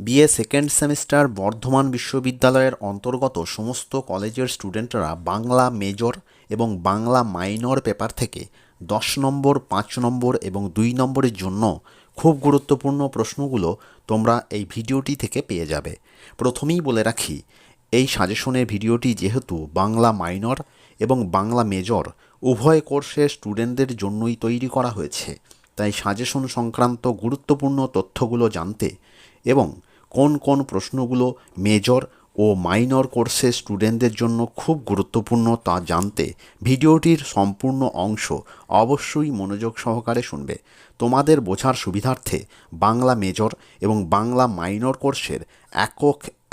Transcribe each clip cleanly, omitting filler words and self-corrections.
BA second semester Bardhaman বিশ্ববিদ্যালয়ের অন্তর্গত সমস্ত কলেজের স্টুডেন্টরা বাংলা মেজর এবং বাংলা মাইনর পেপার থেকে 10 নম্বর, 5 নম্বর এবং 2 নম্বরের জন্য খুব গুরুত্বপূর্ণ প্রশ্নগুলো তোমরা এই ভিডিওটি থেকে পেয়ে যাবে। প্রথমেই বলে রাখি, এই সাজেশনের ভিডিওটি যেহেতু বাংলা মাইনর এবং বাংলা মেজর উভয় কোর্সের স্টুডেন্টদের জন্যই তৈরি করা হয়েছে, তাই সাজেশন সংক্রান্ত গুরুত্বপূর্ণ তথ্যগুলো জানতে এবং কোন কোন প্রশ্নগুলো মেজর ও মাইনর কোর্সের স্টুডেন্টদের জন্য খুব গুরুত্বপূর্ণ তা জানতে ভিডিওটির সম্পূর্ণ অংশ অবশ্যই মনোযোগ সহকারে শুনবে। তোমাদের বোঝার সুবিধার্থে বাংলা মেজর এবং বাংলা মাইনর কোর্সের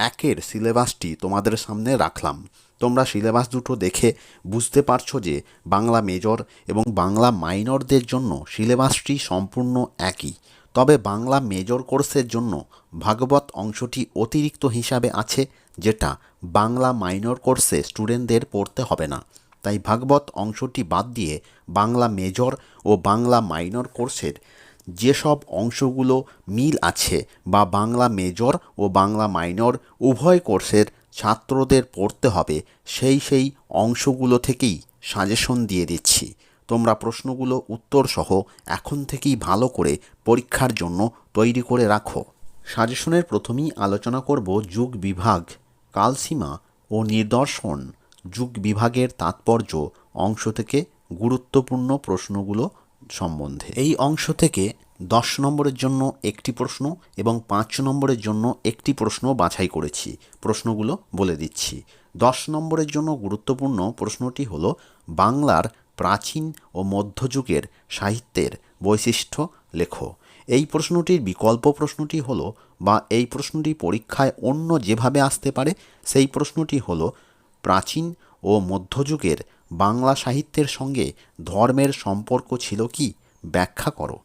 একের সিলেবাসটি তোমাদের সামনে রাখলাম। তোমরা সিলেবাস দুটো দেখে বুঝতে পারছো যে বাংলা মেজর এবং বাংলা মাইনরদের জন্য সিলেবাসটি সম্পূর্ণ একই, তবে বাংলা মেজর কোর্সের জন্য ভাগবত অংশটি অতিরিক্ত হিসাবে আছে, যেটা বাংলা মাইনর কোর্সে স্টুডেন্টদের পড়তে হবে না। তাই ভাগবত অংশটি বাদ দিয়ে বাংলা মেজর ও বাংলা মাইনর কোর্সের যেসব অংশগুলো মিল আছে বা বাংলা মেজর ও বাংলা মাইনর উভয় কোর্সের ছাত্রদের পড়তে হবে, সেই অংশগুলো থেকেই সাজেশন দিয়ে দিচ্ছি। তোমরা প্রশ্নগুলো উত্তরসহ এখন থেকেই ভালো করে পরীক্ষার জন্য তৈরি করে রাখো। সাজেশনের প্রথমেই আলোচনা করব যুগ বিভাগ, কালসীমা ও নিদর্শন যুগ বিভাগের তাৎপর্য অংশ থেকে গুরুত্বপূর্ণ প্রশ্নগুলো সম্বন্ধে। এই অংশ থেকে 10 নম্বরের জন্য একটি প্রশ্ন এবং 5 নম্বরের জন্য একটি প্রশ্ন বাছাই করেছি। প্রশ্নগুলো বলে দিচ্ছি। 10 নম্বরের জন্য গুরুত্বপূর্ণ প্রশ্নটি হলো বাংলার প্রাচীন ও মধ্যযুগের সাহিত্যের বৈশিষ্ট্য লেখো। এই প্রশ্নটির বিকল্প প্রশ্নটি হলো, বা এই প্রশ্নটি পরীক্ষায় অন্য যেভাবে আসতে পারে, সেই প্রশ্নটি হলো প্রাচীন ও মধ্যযুগের বাংলা সাহিত্যের সঙ্গে ধর্মের সম্পর্ক ছিল কি, ব্যাখ্যা করো।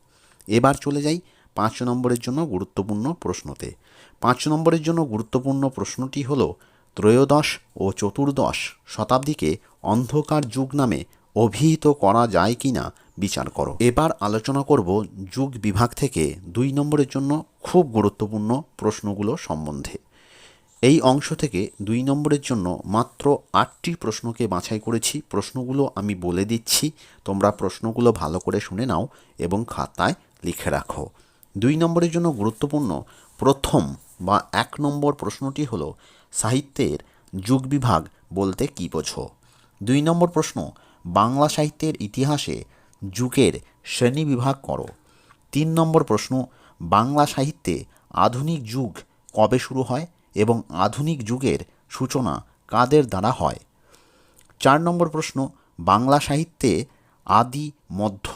এবার চলে যাই 5 নম্বরের জন্য গুরুত্বপূর্ণ প্রশ্নতে। 5 নম্বরের জন্য গুরুত্বপূর্ণ প্রশ্নটি হলো ত্রয়োদশ ও চতুর্দশ শতাব্দীকে অন্ধকার যুগ নামে অভিহিত করা যায় কি না বিচার করো। এবার আলোচনা করব যুগ বিভাগ থেকে 2 নম্বরের জন্য খুব গুরুত্বপূর্ণ প্রশ্নগুলো সম্বন্ধে। এই অংশ থেকে 2 নম্বরের জন্য মাত্র 8টি প্রশ্নকে বাছাই করেছি। প্রশ্নগুলো আমি বলে দিচ্ছি, তোমরা প্রশ্নগুলো ভালো করে শুনে নাও এবং খাতায় লিখে রাখো। 2 নম্বরের জন্য গুরুত্বপূর্ণ প্রথম বা 1 নম্বর প্রশ্নটি হলো সাহিত্যের যুগ বিভাগ বলতে কী বোঝো। 2 নম্বর প্রশ্ন, বাংলা সাহিত্যের ইতিহাসে যুগের শ্রেণী বিভাগ করো। 3 নম্বর প্রশ্ন, বাংলা সাহিত্যে আধুনিক যুগ কবে শুরু হয় এবং আধুনিক যুগের সূচনা কাদের দ্বারা হয়। 4 নম্বর প্রশ্ন, বাংলা সাহিত্যে আদি, মধ্য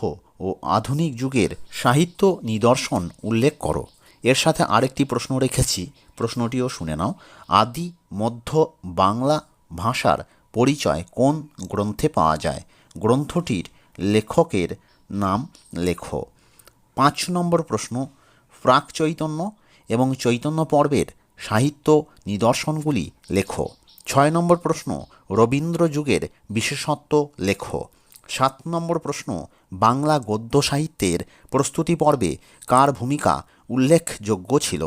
ও আধুনিক যুগের সাহিত্য নিদর্শন উল্লেখ করো। এর সাথে আরেকটি প্রশ্ন রেখেছি, প্রশ্নটিও শুনে নাও। আদি মধ্য বাংলা ভাষার পরিচয় কোন গ্রন্থে পাওয়া যায়? গ্রন্থটির লেখকের নাম লেখো। 5 নম্বর প্রশ্ন, প্রাক চৈতন্য এবং চৈতন্য পর্বের সাহিত্য নিদর্শনগুলি লেখো। 6 নম্বর প্রশ্ন, রবীন্দ্র যুগের বিশেষত্ব লেখো। 7 নম্বর প্রশ্ন, বাংলা গদ্য সাহিত্যের প্রস্তুতি পর্বে কার ভূমিকা উল্লেখযোগ্য ছিল?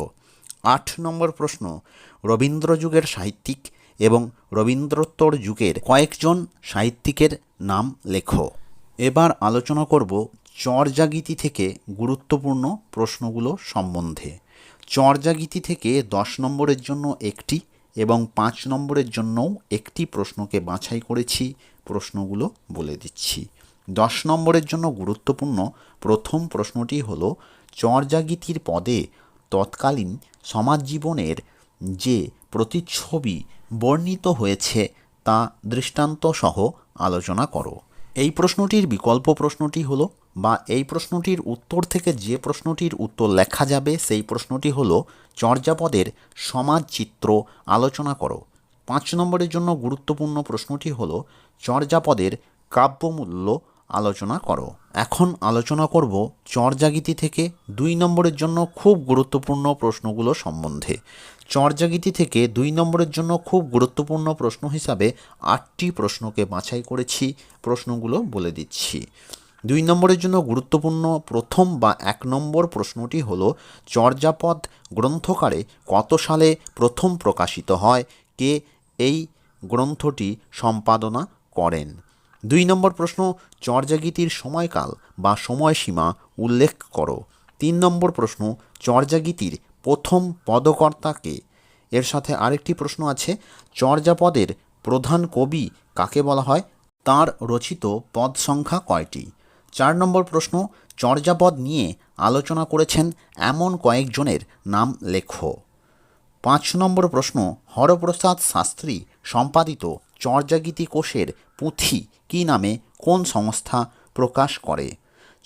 8 নম্বর প্রশ্ন, রবীন্দ্র যুগের সাহিত্যিক এবং রবীন্দ্রোত্তর যুগের কয়েকজন সাহিত্যিকের নাম লেখো। এবার আলোচনা করব চর্যাগীতি থেকে গুরুত্বপূর্ণ প্রশ্নগুলো সম্বন্ধে। চর্যাগীতি থেকে 10 নম্বরের জন্য একটি এবং 5 নম্বরের জন্যও একটি প্রশ্নকে বাছাই করেছি। প্রশ্নগুলো বলে দিচ্ছি। 10 নম্বরের জন্য গুরুত্বপূর্ণ প্রথম প্রশ্নটি হলো চর্যাগীতির পদে তৎকালীন সমাজ জীবনের যে প্রতিচ্ছবি বর্ণিত হয়েছে তা দৃষ্টান্ত সহ আলোচনা করো। এই প্রশ্নটির বিকল্প প্রশ্নটি হলো, বা এই প্রশ্নটির উত্তর থেকে যে প্রশ্নটির উত্তর লেখা যাবে সেই প্রশ্নটি হলো চর্যাপদের সমাজ চিত্র আলোচনা করো। 5 নম্বরের জন্য গুরুত্বপূর্ণ প্রশ্নটি হলো চর্যাপদের কাব্যমূল্য আলোচনা করো। এখন আলোচনা করব চর্যাগীতি থেকে 2 নম্বরের জন্য খুব গুরুত্বপূর্ণ প্রশ্নগুলো সম্বন্ধে। চর্যাগীতি থেকে 2 নম্বরের জন্য খুব গুরুত্বপূর্ণ প্রশ্ন হিসাবে 8টি প্রশ্নকে বাছাই করেছি। প্রশ্নগুলো বলে দিচ্ছি। 2 নম্বরের জন্য গুরুত্বপূর্ণ প্রথম বা 1 নম্বর প্রশ্নটি হলো চর্যাপদ গ্রন্থকারে কত সালে প্রথম প্রকাশিত হয়, কে এই গ্রন্থটি সম্পাদনা করেন? 2 নম্বর প্রশ্ন চর্যাগীতির সময়কাল বা সময়সীমা উল্লেখ করো। 3 নম্বর প্রশ্ন চর্যাগীতির প্রথম পদকর্তা কে? এর সাথে আরেকটি প্রশ্ন আছে, চর্যাপদের প্রধান কবি কাকে বলা হয়, তার রচিত পদ সংখ্যা কয়টি? 4 নম্বর প্রশ্ন চর্যাপদ নিয়ে আলোচনা করেছেন এমন কয়েকজনের নাম লেখো। 5 নম্বর প্রশ্ন হরপ্রসাদ শাস্ত্রী সম্পাদিত চর্যাগীতি কোষের পুঁথি কী নামে কোন সংস্থা প্রকাশ করে?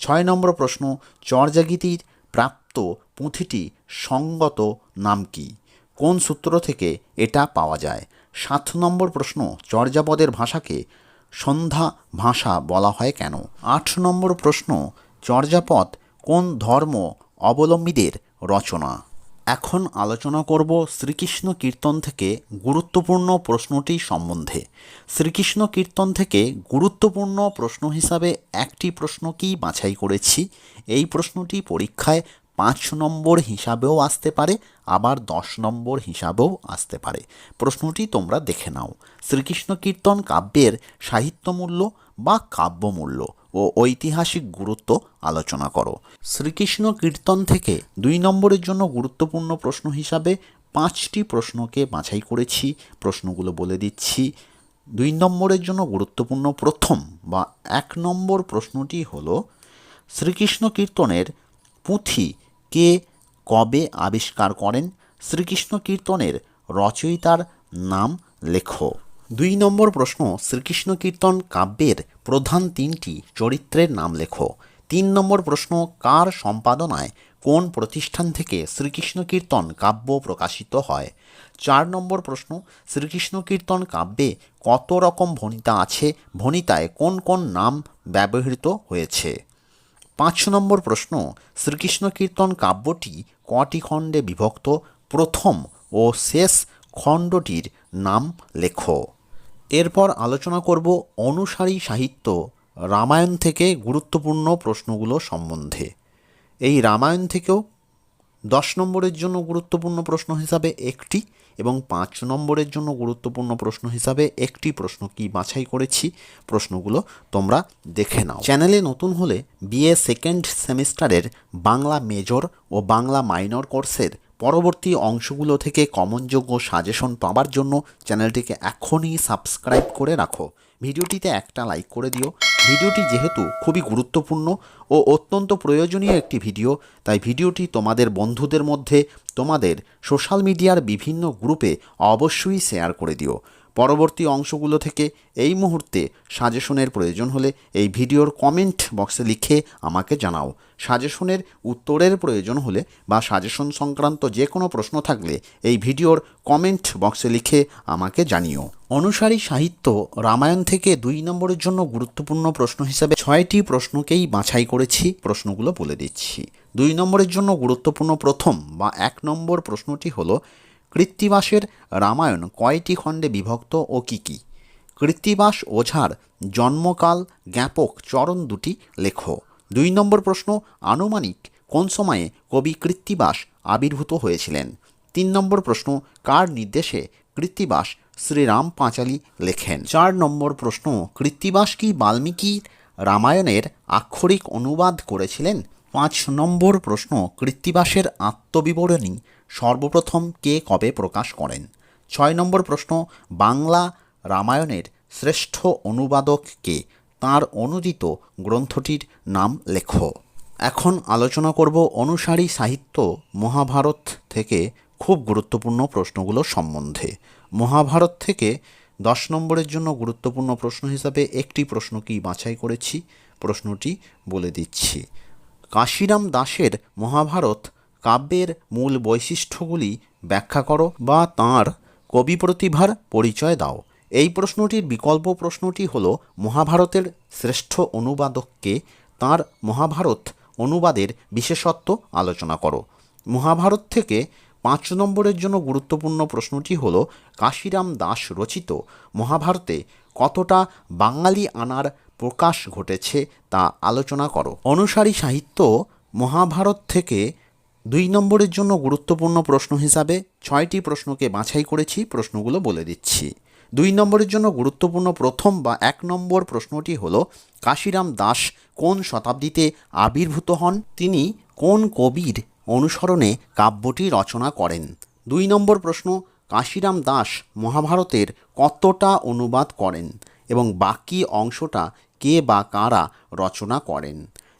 6 নম্বর প্রশ্ন চর্যাগীতির প্রাপ্ত পুঁথিটি সঙ্গত নাম কি, কোন সূত্র থেকে এটা পাওয়া যায়? 7 নম্বর প্রশ্ন চর্যাপদের ভাষাকে সন্ধ্যা ভাষা বলা হয় কেন? 8 নম্বর প্রশ্ন চর্যাপদ কোন ধর্ম অবলম্বীদের রচনা? এখন আলোচনা করব শ্রীকৃষ্ণ কীর্তন থেকে গুরুত্বপূর্ণ প্রশ্নটি সম্বন্ধে। শ্রীকৃষ্ণ কীর্তন থেকে গুরুত্বপূর্ণ প্রশ্ন হিসাবে একটি প্রশ্নকেই বাছাই করেছি। এই প্রশ্নটি পরীক্ষায় 5 নম্বর হিসাবেও আসতে পারে, আবার 10 নম্বর হিসাবেও আসতে পারে। প্রশ্নটি তোমরা দেখে নাও। শ্রীকৃষ্ণ কীর্তন কাব্যের সাহিত্যমূল্য বা কাব্যমূল্য ও ঐতিহাসিক গুরুত্ব আলোচনা করো। শ্রীকৃষ্ণ কীর্তন থেকে 2 নম্বরের জন্য গুরুত্বপূর্ণ প্রশ্ন হিসাবে 5টি প্রশ্নকে বাছাই করেছি। প্রশ্নগুলো বলে দিচ্ছি। 2 নম্বরের জন্য গুরুত্বপূর্ণ প্রথম বা 1 নম্বর প্রশ্নটি হলো শ্রীকৃষ্ণ কীর্তনের পুঁথি কে কবে আবিষ্কার করেন? শ্রীকৃষ্ণ কীর্তনের রচয়িতার নাম লেখো। 2 নম্বর প্রশ্ন শ্রীকৃষ্ণ কীর্তন কাব্যের প্রধান 3টি চরিত্রের নাম লেখো। 3 নম্বর প্রশ্ন কার সম্পাদনায় কোন প্রতিষ্ঠান থেকে শ্রীকৃষ্ণ কীর্তন কাব্য প্রকাশিত হয়? 4 নম্বর প্রশ্ন শ্রীকৃষ্ণ কীর্তন কাব্যে কত রকম ভণিতা আছে, ভণিতায় কোন কোন নাম ব্যবহৃত হয়েছে? 5 নম্বর প্রশ্ন শ্রীকৃষ্ণ কীর্তন কাব্যটি কটি খণ্ডে বিভক্ত, প্রথম ও শেষ খণ্ডটির নাম লেখো। এরপর আলোচনা করব অনুসারী সাহিত্য রামায়ণ থেকে গুরুত্বপূর্ণ প্রশ্নগুলো সম্বন্ধে। এই রামায়ণ থেকেও 10 নম্বরের জন্য গুরুত্বপূর্ণ প্রশ্ন হিসাবে একটি এবং 5 নম্বরের জন্য গুরুত্বপূর্ণ প্রশ্ন হিসাবে একটি প্রশ্ন কি বাছাই করেছি। প্রশ্নগুলো তোমরা দেখে নাও। চ্যানেলে নতুন হলে বিএ সেকেন্ড সেমিস্টারের বাংলা মেজর ও বাংলা মাইনর কোর্সের পরবর্তী অংশগুলো থেকে কমনযোগ্য সাজেশন পাওয়ার জন্য চ্যানেলটিকে এখনই সাবস্ক্রাইব করে রাখো। ভিডিওটিতে একটা লাইক করে দিও। ভিডিওটি যেহেতু খুবই গুরুত্বপূর্ণ ও অত্যন্ত প্রয়োজনীয় একটি ভিডিও, তাই ভিডিওটি তোমাদের বন্ধুদের মধ্যে, তোমাদের সোশ্যাল মিডিয়ার বিভিন্ন গ্রুপে অবশ্যই শেয়ার করে দিও। পরবর্তী অংশগুলো থেকে এই মুহূর্তে সাজেশনের প্রয়োজন হলে এই ভিডিওর কমেন্ট বক্সে লিখে আমাকে জানাও। সাজেশনের উত্তরের প্রয়োজন হলে বা সাজেশন সংক্রান্ত যে কোনো প্রশ্ন থাকলে এই ভিডিওর কমেন্ট বক্সে লিখে আমাকে জানিও। অনুসারী সাহিত্য রামায়ণ থেকে 2 নম্বরের জন্য গুরুত্বপূর্ণ প্রশ্ন হিসাবে 6টি প্রশ্নকেই বাছাই করেছি। প্রশ্নগুলো বলে দিচ্ছি। 2 নম্বরের জন্য গুরুত্বপূর্ণ প্রথম বা 1 নম্বর প্রশ্নটি হলো কৃত্তিবাসের রামায়ণ কয়টি খণ্ডে বিভক্ত ও কী কী? কৃত্তিবাস ওঝার জন্মকাল জ্ঞাপক চরণ দুটি লেখো। 2 নম্বর প্রশ্ন আনুমানিক কোন সময়ে কবি কৃত্তিবাস আবির্ভূত হয়েছিলেন? 3 নম্বর প্রশ্ন কার নির্দেশে কৃত্তিবাস শ্রীরাম পাঁচালী লেখেন? 4 নম্বর প্রশ্ন কৃত্তিবাস কি বাল্মীকির রামায়ণের আক্ষরিক অনুবাদ করেছিলেন? 5 নম্বর প্রশ্ন কৃত্তিবাসের আত্মবিবরণী সর্বপ্রথম কে কবে প্রকাশ করেন? 6 নম্বর প্রশ্ন বাংলা রামায়ণের শ্রেষ্ঠ অনুবাদক কে? তাঁর অনুদিত গ্রন্থটির নাম লেখো। এখন আলোচনা করব অনুসারী সাহিত্য মহাভারত থেকে খুব গুরুত্বপূর্ণ প্রশ্নগুলো সম্বন্ধে। মহাভারত থেকে 10 নম্বরের জন্য গুরুত্বপূর্ণ প্রশ্ন হিসাবে একটি প্রশ্নকেই বাছাই করেছি। প্রশ্নটি বলে দিচ্ছি। কাশিরাম দাসের মহাভারত কাব্যের মূল বৈশিষ্ট্যগুলি ব্যাখ্যা করো বা তাঁর কবি প্রতিভার পরিচয় দাও। এই প্রশ্নটির বিকল্প প্রশ্নটি হলো মহাভারতের শ্রেষ্ঠ অনুবাদককে, তাঁর মহাভারত অনুবাদের বিশেষত্ব আলোচনা করো। মহাভারত থেকে 5 নম্বরের জন্য গুরুত্বপূর্ণ প্রশ্নটি হলো কাশিরাম দাস রচিত মহাভারতে কতটা বাঙালি আনার প্রকাশ ঘটেছে তা আলোচনা করো। অনুসারী সাহিত্য মহাভারত থেকে 2 নম্বরের জন্য গুরুত্বপূর্ণ প্রশ্ন হিসাবে 6টি প্রশ্নকে বাছাই করেছি, প্রশ্নগুলো বলে দিচ্ছি। 2 নম্বরের জন্য গুরুত্বপূর্ণ প্রথম বা 1 নম্বর প্রশ্নটি হলো কাশিরাম দাস কোন শতাব্দীতে আবির্ভূত হন? তিনি কোন কবির অনুসরণে কাব্যটি রচনা করেন? 2 নম্বর প্রশ্ন, কাশিরাম দাস মহাভারতের কতটা অনুবাদ করেন এবং বাকি অংশটা কে বা কারা রচনা করেন?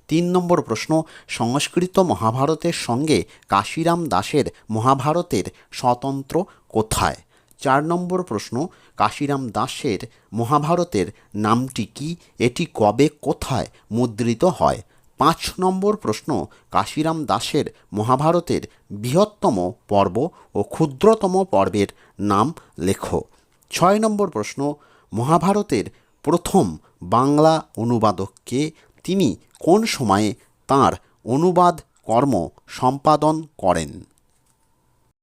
3 নম্বর প্রশ্ন, সংস্কৃত মহাভারতের সঙ্গে কাশিরাম দাসের মহাভারতের স্বতন্ত্র কোথায়? 4 নম্বর প্রশ্ন, কাশিরাম দাসের মহাভারতের নামটি কি? এটি কবে কোথায় মুদ্রিত হয়? 5 নম্বর প্রশ্ন, কাশিরাম দাসের মহাভারতের বৃহত্তম পর্ব ও ক্ষুদ্রতম পর্বের নাম লেখো। 6 নম্বর প্রশ্ন, মহাভারতের প্রথম বাংলা অনুবাদক কে? তিনি কোন সময়ে তাঁর অনুবাদ কর্ম সম্পাদন করেন?